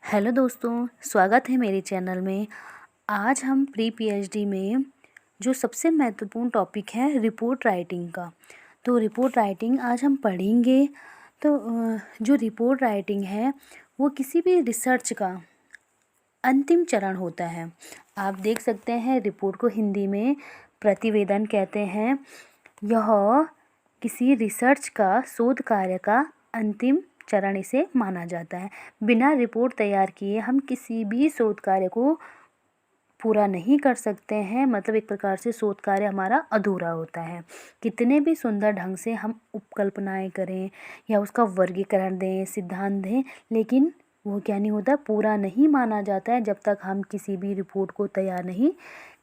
Hello दोस्तों, स्वागत है मेरे चैनल में। आज हम प्री पीएचडी में जो सबसे महत्वपूर्ण टॉपिक है रिपोर्ट राइटिंग का, तो रिपोर्ट राइटिंग आज हम पढ़ेंगे। तो जो रिपोर्ट राइटिंग है वो किसी भी रिसर्च का अंतिम चरण होता है। आप देख सकते हैं रिपोर्ट को हिंदी में प्रतिवेदन कहते हैं। यह किसी रिसर्च का शोध कार्य का अंतिम चरण इसे माना जाता है। बिना रिपोर्ट तैयार किए हम किसी भी शोध कार्य को पूरा नहीं कर सकते हैं। मतलब एक प्रकार से शोध कार्य हमारा अधूरा होता है। कितने भी सुंदर ढंग से हम उपकल्पनाएं करें या उसका वर्गीकरण दें, सिद्धांत दें, लेकिन वो क्या नहीं होता, पूरा नहीं माना जाता है जब तक हम किसी भी रिपोर्ट को तैयार नहीं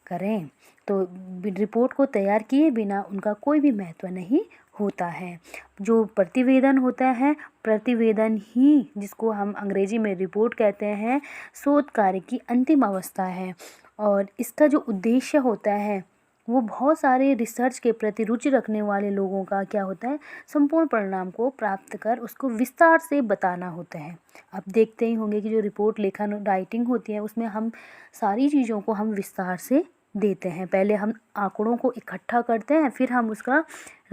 करें। तो रिपोर्ट को तैयार किए बिना उनका कोई भी महत्व नहीं होता है। जो प्रतिवेदन होता है, प्रतिवेदन ही जिसको हम अंग्रेजी में रिपोर्ट कहते हैं, शोध कार्य की अंतिम अवस्था है। और इसका जो उद्देश्य होता है वो बहुत सारे रिसर्च के प्रति रुचि रखने वाले लोगों का क्या होता है, संपूर्ण परिणाम को प्राप्त कर उसको विस्तार से बताना होता है। आप देखते ही होंगे कि जो रिपोर्ट लेखन राइटिंग होती है उसमें हम सारी चीज़ों को हम विस्तार से देते हैं। पहले हम आंकड़ों को इकट्ठा करते हैं, फिर हम उसका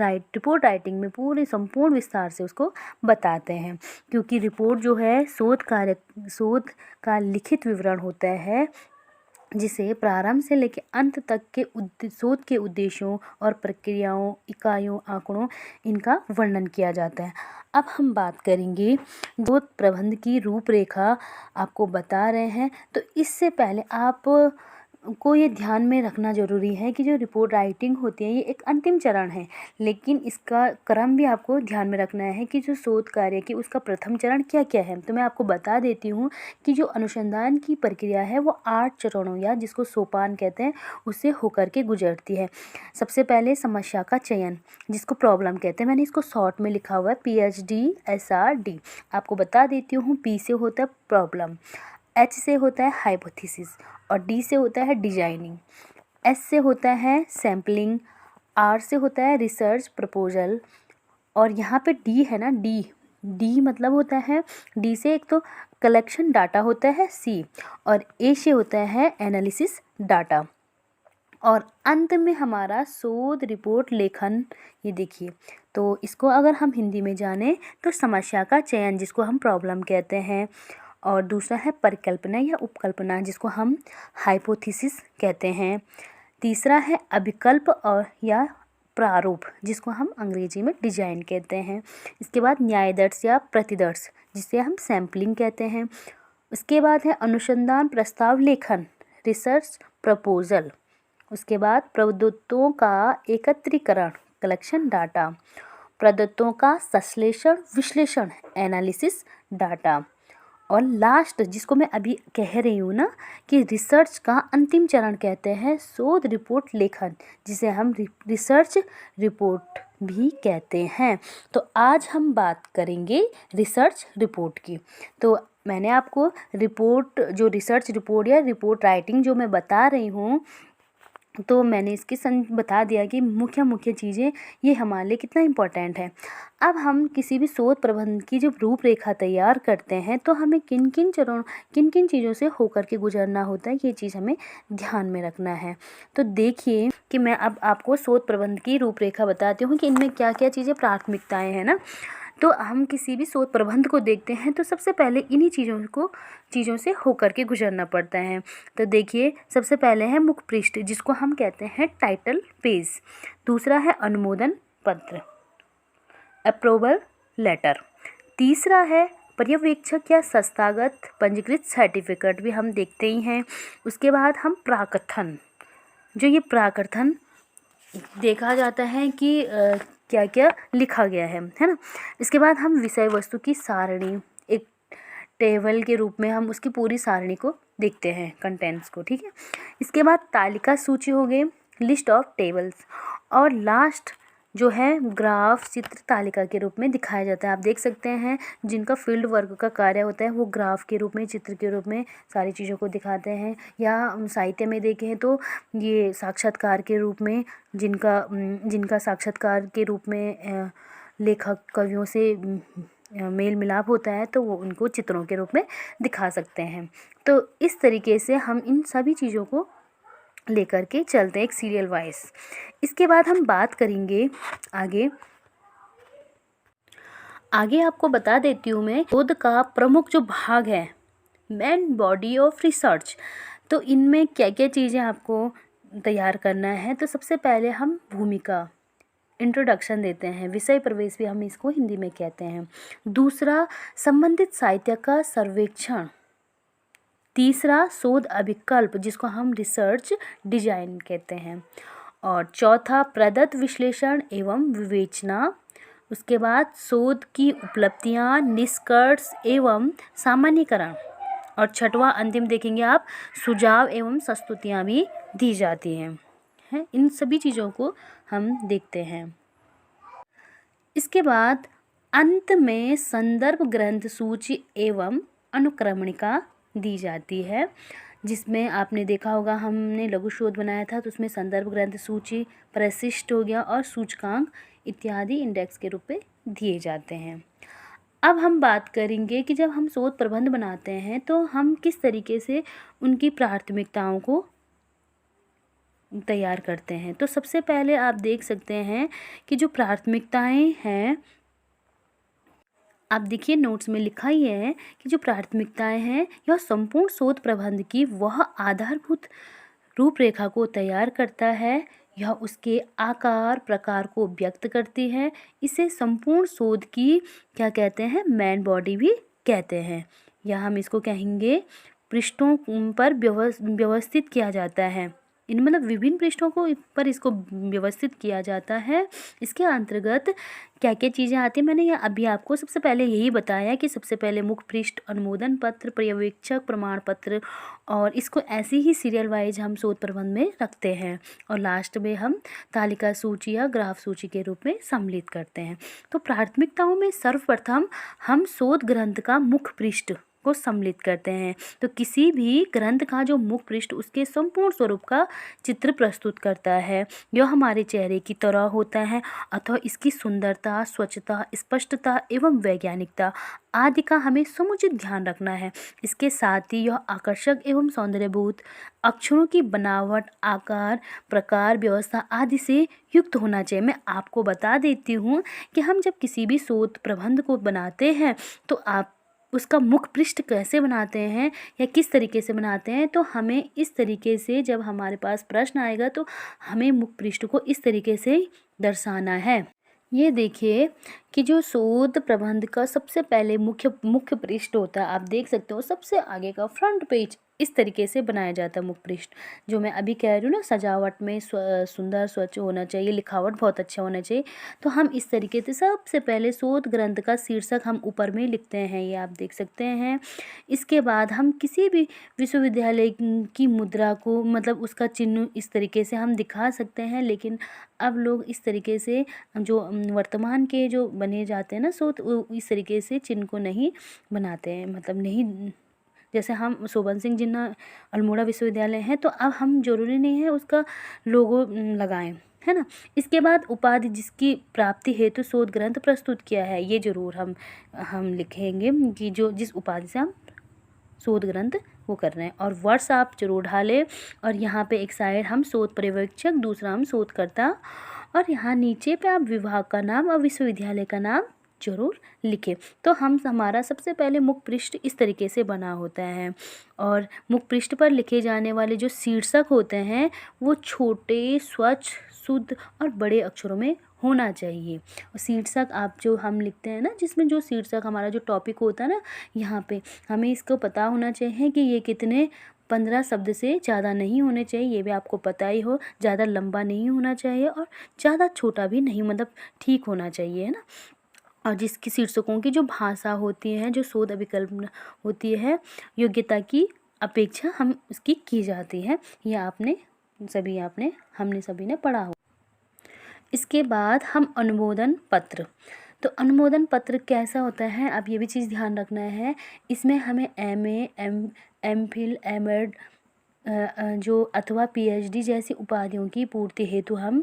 रिपोर्ट राइटिंग में पूरे संपूर्ण विस्तार से उसको बताते हैं। क्योंकि रिपोर्ट जो है शोध का लिखित विवरण होता है, जिसे प्रारंभ से लेकर अंत तक के शोध के उद्देश्यों और प्रक्रियाओं, इकाइयों, आंकड़ों, इनका वर्णन किया जाता है। अब हम बात करेंगे शोध प्रबंध की रूपरेखा आपको बता रहे हैं। तो इससे पहले आप को ये ध्यान में रखना ज़रूरी है कि जो रिपोर्ट राइटिंग होती है ये एक अंतिम चरण है, लेकिन इसका क्रम भी आपको ध्यान में रखना है कि जो शोध कार्य की उसका प्रथम चरण क्या क्या है। तो मैं आपको बता देती हूँ कि जो अनुसंधान की प्रक्रिया है वो 8 चरणों या जिसको सोपान कहते हैं उससे होकर के गुजरती है। सबसे पहले समस्या का चयन, जिसको प्रॉब्लम कहते हैं। मैंने इसको शॉर्ट में लिखा हुआ है PhD आपको बता देती हूँ। P से होता है प्रॉब्लम, H से होता है हाइपोथेसिस और D से होता है डिजाइनिंग, S से होता है सैम्पलिंग, R से होता है रिसर्च प्रपोजल, और यहाँ पे D है ना, D मतलब होता है, D से एक तो कलेक्शन डाटा होता है C, और A से होता है एनालिसिस डाटा, और अंत में हमारा शोध रिपोर्ट लेखन। ये देखिए, तो इसको अगर हम हिंदी में जाने तो समस्या का चयन, जिसको हम प्रॉब्लम कहते हैं, और दूसरा है परिकल्पना या उपकल्पना, जिसको हम हाइपोथेसिस कहते हैं। तीसरा है अभिकल्प और या प्रारूप, जिसको हम अंग्रेजी में डिजाइन कहते हैं। इसके बाद न्यायदर्श या प्रतिदर्श, जिसे हम सैम्पलिंग कहते हैं। उसके बाद है अनुसंधान प्रस्ताव लेखन, रिसर्च प्रपोजल। उसके बाद प्रदत्तों का एकत्रीकरण, कलेक्शन डाटा। प्रदत्तों का संश्लेषण विश्लेषण, एनालिसिस डाटा। और लास्ट, जिसको मैं अभी कह रही हूँ ना कि रिसर्च का अंतिम चरण कहते हैं, शोध रिपोर्ट लेखन, जिसे हम रिसर्च रिपोर्ट भी कहते हैं। तो आज हम बात करेंगे रिसर्च रिपोर्ट की। तो मैंने आपको रिपोर्ट, जो रिसर्च रिपोर्ट या रिपोर्ट राइटिंग जो मैं बता रही हूँ, तो मैंने इसकी बता दिया कि मुख्य चीज़ें ये हमारे लिए कितना इम्पोर्टेंट है। अब हम किसी भी शोध प्रबंध की जब रूपरेखा तैयार करते हैं तो हमें किन किन चीज़ों से होकर के गुजरना होता है, ये चीज़ हमें ध्यान में रखना है। तो देखिए कि मैं अब आपको शोध प्रबंध की रूपरेखा बताती हूँ कि इनमें क्या क्या चीज़ें प्राथमिकताएँ हैं ना। तो हम किसी भी शोध प्रबंध को देखते हैं तो सबसे पहले इन्हीं चीज़ों से होकर के गुजरना पड़ता है। तो देखिए, सबसे पहले है मुख्य पृष्ठ, जिसको हम कहते हैं टाइटल पेज। दूसरा है अनुमोदन पत्र, अप्रूवल लेटर। तीसरा है पर्यवेक्षक या संस्थागत पंजीकृत सर्टिफिकेट, भी हम देखते ही हैं। उसके बाद हम प्राकथन, जो ये प्राकथन देखा जाता है कि क्या क्या लिखा गया है ना। इसके बाद हम विषय वस्तु की सारणी, एक टेबल के रूप में हम उसकी पूरी सारणी को देखते हैं, कंटेंट्स को, ठीक है। इसके बाद तालिका सूची हो गई, लिस्ट ऑफ टेबल्स, और लास्ट जो है ग्राफ चित्र तालिका के रूप में दिखाया जाता है। आप देख सकते हैं जिनका फील्ड वर्क का कार्य होता है वो ग्राफ के रूप में, चित्र के रूप में सारी चीज़ों को दिखाते हैं। या साहित्य में देखें तो ये साक्षात्कार के रूप में, जिनका साक्षात्कार के रूप में लेखक कवियों से मेल मिलाप होता है तो वो उनको चित्रों के रूप में दिखा सकते हैं। तो इस तरीके से हम इन सभी चीज़ों को लेकर के चलते हैं एक सीरियल वाइज। इसके बाद हम बात करेंगे आगे आपको बता देती हूँ मैं शोध का प्रमुख जो भाग है मेन बॉडी ऑफ रिसर्च, तो इनमें क्या क्या चीज़ें आपको तैयार करना है। तो सबसे पहले हम भूमिका इंट्रोडक्शन देते हैं, विषय प्रवेश भी हम इसको हिंदी में कहते हैं। दूसरा संबंधित साहित्य का सर्वेक्षण। तीसरा शोध अभिकल्प जिसको हम रिसर्च डिजाइन कहते हैं। और चौथा प्रदत्त विश्लेषण एवं विवेचना। उसके बाद शोध की उपलब्धियां, निष्कर्ष एवं सामान्यीकरण। और छठवां अंतिम देखेंगे आप सुझाव एवं प्रस्तुतियां भी दी जाती हैं। इन सभी चीज़ों को हम देखते हैं। इसके बाद अंत में संदर्भ ग्रंथ सूची एवं अनुक्रमणिका दी जाती है, जिसमें आपने देखा होगा हमने लघु शोध बनाया था तो उसमें संदर्भ ग्रंथ सूची, परिशिष्ट हो गया और सूचकांक इत्यादि इंडेक्स के रूप में दिए जाते हैं। अब हम बात करेंगे कि जब हम शोध प्रबंध बनाते हैं तो हम किस तरीके से उनकी प्राथमिकताओं को तैयार करते हैं। तो सबसे पहले आप देख सकते हैं कि जो प्राथमिकताएं हैं, आप देखिए नोट्स में लिखा ही है कि जो प्राथमिकताएं हैं यह संपूर्ण शोध प्रबंध की वह आधारभूत रूपरेखा को तैयार करता है, यह उसके आकार प्रकार को व्यक्त करती है। इसे संपूर्ण शोध की क्या कहते हैं, मेन बॉडी भी कहते हैं, या हम इसको कहेंगे पृष्ठों पर व्यवस्थित किया जाता है। इन मतलब विभिन्न पृष्ठों को पर इसको व्यवस्थित किया जाता है। इसके अंतर्गत क्या क्या चीज़ें आती हैं, मैंने अभी आपको सबसे पहले यही बताया कि सबसे पहले मुख्य पृष्ठ, अनुमोदन पत्र, पर्यवेक्षक प्रमाण पत्र, और इसको ऐसे ही सीरियल वाइज हम शोध प्रबंध में रखते हैं। और लास्ट में हम तालिका सूची या ग्राफ सूची के रूप में सम्मिलित करते हैं। तो प्राथमिकताओं में सर्वप्रथम हम शोध ग्रंथ का मुख्य पृष्ठ को सम्मिलित करते हैं। तो किसी भी ग्रंथ का जो मुख्य पृष्ठ उसके संपूर्ण स्वरूप का चित्र प्रस्तुत करता है। यह हमारे चेहरे की तरह होता है अथवा इसकी सुंदरता, स्वच्छता, स्पष्टता एवं वैज्ञानिकता आदि का हमें समुचित ध्यान रखना है। इसके साथ ही यह आकर्षक एवं सौंदर्यभूत, अक्षरों की बनावट, आकार, प्रकार, व्यवस्था आदि से युक्त होना चाहिए। मैं आपको बता देती हूँ कि हम जब किसी भी शोध प्रबंध को बनाते हैं तो आप उसका मुख्य पृष्ठ कैसे बनाते हैं या किस तरीके से बनाते हैं, तो हमें इस तरीके से जब हमारे पास प्रश्न आएगा तो हमें मुख्य पृष्ठ को इस तरीके से दर्शाना है। ये देखिए कि जो शोध प्रबंध का सबसे पहले मुख्य पृष्ठ होता है, आप देख सकते हो सबसे आगे का फ्रंट पेज इस तरीके से बनाया जाता है। मुख्य पृष्ठ जो मैं अभी कह रही हूँ ना, सजावट में सुंदर स्वच्छ होना चाहिए, लिखावट बहुत अच्छा होना चाहिए। तो हम इस तरीके से सबसे पहले शोध ग्रंथ का शीर्षक हम ऊपर में लिखते हैं, ये आप देख सकते हैं। इसके बाद हम किसी भी विश्वविद्यालय की मुद्रा को मतलब उसका चिन्ह इस तरीके से हम दिखा सकते हैं, लेकिन अब लोग इस तरीके से जो वर्तमान के जो बने जाते हैं ना शोध, इस तरीके से चिन्ह को नहीं बनाते हैं, मतलब नहीं। जैसे हम शोभन सिंह जिन्ना अल्मोड़ा विश्वविद्यालय है तो अब हम जरूरी नहीं है उसका लोगो लगाएं, है ना। इसके बाद उपाधि जिसकी प्राप्ति हेतु शोध ग्रंथ प्रस्तुत किया है, ये जरूर हम लिखेंगे कि जो जिस उपाधि से हम शोध ग्रंथ वो कर रहे हैं। और वर्ष आप जरूर डालें, और यहाँ पे एक साइड हम शोध पर्यवेक्षक, दूसरा हम शोधकर्ता, और यहाँ नीचे पे आप विभाग का नाम और विश्वविद्यालय का नाम जरूर लिखें। तो हमारा सबसे पहले मुख्य पृष्ठ इस तरीके से बना होता है। और मुख्य पृष्ठ पर लिखे जाने वाले जो शीर्षक होते हैं वो छोटे, स्वच्छ, शुद्ध और बड़े अक्षरों में होना चाहिए। और शीर्षक आप जो हम लिखते हैं ना, जिसमें जो शीर्षक हमारा जो टॉपिक होता है ना, यहाँ पे हमें इसको पता होना चाहिए कि ये कितने 15 शब्द से ज़्यादा नहीं होने चाहिए, ये भी आपको पता ही हो। ज़्यादा लंबा नहीं होना चाहिए और ज़्यादा छोटा भी नहीं, मतलब ठीक होना चाहिए, है ना। और जिसकी शीर्षकों की जो भाषा होती है, जो शोध अभिकल्प होती है, योग्यता की अपेक्षा हम उसकी की जाती है। ये हमने सभी ने पढ़ा हो। इसके बाद हम अनुमोदन पत्र। तो अनुमोदन पत्र कैसा होता है, अब ये भी चीज़ ध्यान रखना है। इसमें हमें MA, MPhil, MEd जो अथवा PhD जैसी उपाधियों की पूर्ति हेतु हम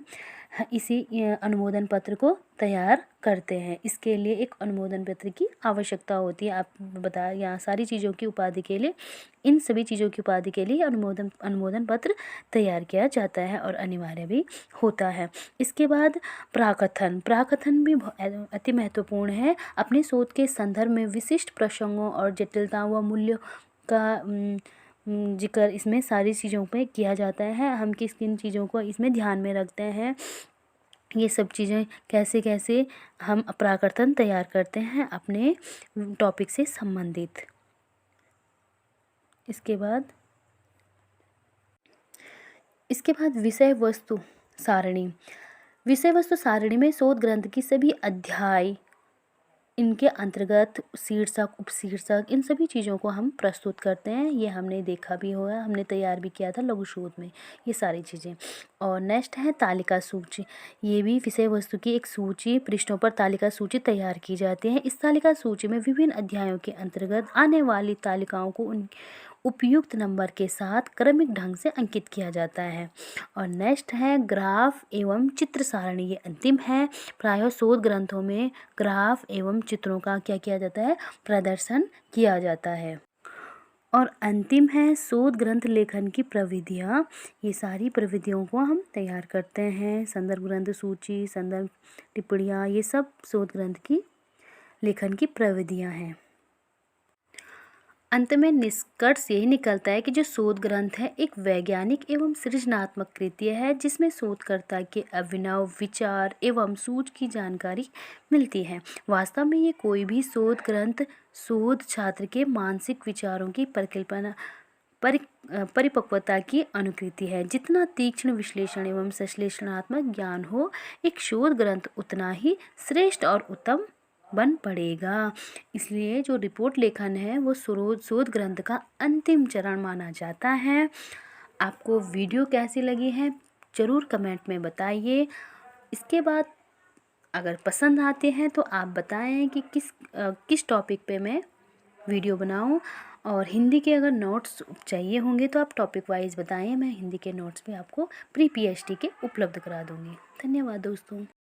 इसी अनुमोदन पत्र को तैयार करते हैं। इसके लिए एक अनुमोदन पत्र की आवश्यकता होती है। आप बता यहाँ सारी चीज़ों की उपाधि के लिए, इन सभी चीज़ों की उपाधि के लिए अनुमोदन पत्र तैयार किया जाता है और अनिवार्य भी होता है। इसके बाद प्राकथन भी अति महत्वपूर्ण है। अपने शोध के संदर्भ में विशिष्ट प्रसंगों और जटिलताओं व मूल्यों का जिक्र इसमें सारी चीज़ों पे किया जाता है। हम किन किन चीज़ों को इसमें ध्यान में रखते हैं, ये सब चीज़ें कैसे कैसे हम प्राकथन तैयार करते हैं अपने टॉपिक से संबंधित। इसके बाद विषय वस्तु सारणी में शोध ग्रंथ की सभी अध्याय, इनके अंतर्गत शीर्षक, उपशीर्षक, इन सभी चीज़ों को हम प्रस्तुत करते हैं। ये हमने देखा भी होगा, हमने तैयार भी किया था लघु शोध में ये सारी चीज़ें। और नेक्स्ट है तालिका सूची। ये भी विषय वस्तु की एक सूची, पृष्ठों पर तालिका सूची तैयार की जाती है। इस तालिका सूची में विभिन्न अध्यायों के अंतर्गत आने वाली तालिकाओं को उन उपयुक्त नंबर के साथ क्रमिक ढंग से अंकित किया जाता है। और नेक्स्ट है ग्राफ एवं चित्र सारणी। ये अंतिम है। प्रायः शोध ग्रंथों में ग्राफ एवं चित्रों का क्या किया जाता है, प्रदर्शन किया जाता है। और अंतिम है शोध ग्रंथ लेखन की प्रविधियाँ। ये सारी प्रविधियों को हम तैयार करते हैं। संदर्भ ग्रंथ सूची, संदर्भ टिप्पणियाँ, ये सब शोध ग्रंथ की लेखन की प्रविधियाँ हैं। अंत में निष्कर्ष यही निकलता है कि जो शोध ग्रंथ है एक वैज्ञानिक एवं सृजनात्मक कृत्य है, जिसमें शोधकर्ता के अभिनव विचार एवं सूझ की जानकारी मिलती है। वास्तव में ये कोई भी शोध ग्रंथ शोध छात्र के मानसिक विचारों की परिपक्वता की अनुकृति है। जितना तीक्ष्ण विश्लेषण एवं संश्लेषणात्मक ज्ञान हो, एक शोध ग्रंथ उतना ही श्रेष्ठ और उत्तम बन पड़ेगा। इसलिए जो रिपोर्ट लेखन है वो शोध ग्रंथ का अंतिम चरण माना जाता है। आपको वीडियो कैसी लगी है ज़रूर कमेंट में बताइए। इसके बाद अगर पसंद आते हैं तो आप बताएं कि किस टॉपिक पे मैं वीडियो बनाऊं। और हिंदी के अगर नोट्स चाहिए होंगे तो आप टॉपिक वाइज बताएं, मैं हिंदी के नोट्स भी आपको प्री PhD के उपलब्ध करा दूंगी। धन्यवाद दोस्तों।